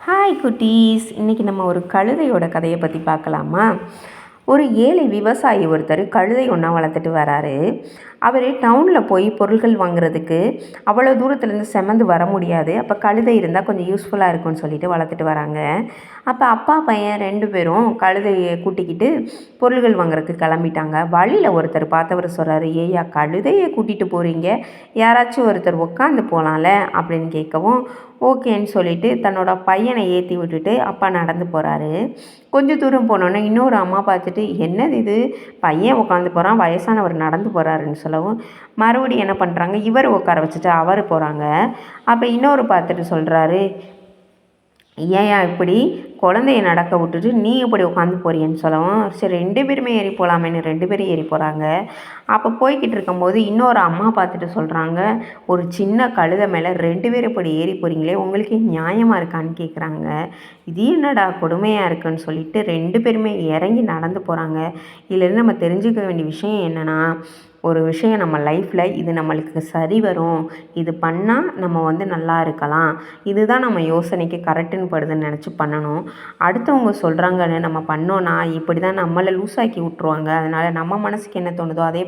Hi குட்டீஸ், இன்றைக்கி நம்ம ஒரு கழுதையோட கதையை பற்றி பார்க்கலாமா? ஒரு ஏழை விவசாயி ஒருத்தர் கழுதை ஒன்றா வளர்த்துட்டு வராரு. அவர் டவுனில் போய் பொருட்கள் வாங்குறதுக்கு அவ்வளோ தூரத்துலேருந்து செமந்து வர முடியாது. அப்போ கழுதை இருந்தால் கொஞ்சம் யூஸ்ஃபுல்லாக இருக்கும்னு சொல்லிட்டு வளர்த்துட்டு வராங்க. அப்போ அப்பா பையன் 2 பேரும் கழுதையை கூட்டிக்கிட்டு பொருள்கள் வாங்குறதுக்கு கிளம்பிட்டாங்க. வழியில் ஒருத்தர் பார்த்தவர் சொல்கிறாரு, ஏய்யா கழுதையை கூட்டிகிட்டு போகிறீங்க, யாராச்சும் ஒருத்தர் உட்காந்து போகலாம்ல அப்படின்னு கேட்கவும், ஓகேன்னு சொல்லிட்டு தன்னோட பையனை ஏற்றி விட்டுட்டு அப்பா நடந்து போகிறாரு. கொஞ்சம் தூரம் போனோன்னே இன்னொரு அம்மா பார்த்துட்டு, என்னது இது, பையன் உட்காந்து போகிறான், வயசானவர் நடந்து போகிறாருன்னு சொல்லவும், மறுபடியும் என்ன பண்ணுறாங்க, இவர் உட்கார வச்சுட்டு அவர் போகிறாங்க. அப்போ இன்னொரு பார்த்துட்டு சொல்கிறாரு, ஏன் இப்படி குழந்தைய நடக்க விட்டுட்டு நீ இப்படி உட்காந்து போறியன்னு சொல்லவும், சரி 2 பேருமே ஏறி போகலாமேன்னு 2 பேரும் ஏறி போகிறாங்க. அப்போ போய்கிட்டு இருக்கும்போது இன்னொரு அம்மா பார்த்துட்டு சொல்கிறாங்க, ஒரு சின்ன கழுதை மேலே 2 பேர் இப்படி ஏறி போகிறீங்களே, உங்களுக்கு நியாயமாக இருக்கான்னு கேட்குறாங்க. இது என்னடா கொடுமையாக இருக்குன்னு சொல்லிட்டு 2 பேருமே இறங்கி நடந்து போகிறாங்க. இதுலேருந்து நம்ம தெரிஞ்சுக்க வேண்டிய விஷயம் என்னென்னா, ஒரு விஷயம் நம்ம லைஃப்பில் இது நம்மளுக்கு சரி வரும், இது பண்ணால் நம்ம நல்லா இருக்கலாம், இதுதான் நம்ம யோசனைக்கு கரெக்டுன்னு படுதுன்னு நினச்சி பண்ணணும். அடுத்தவங்க சொல்கிறாங்கன்னு நம்ம பண்ணோன்னா இப்படி தான் நம்மளை லூஸாக்கி விட்ருவாங்க. அதனால் நம்ம மனசுக்கு என்ன தோணுதோ அதே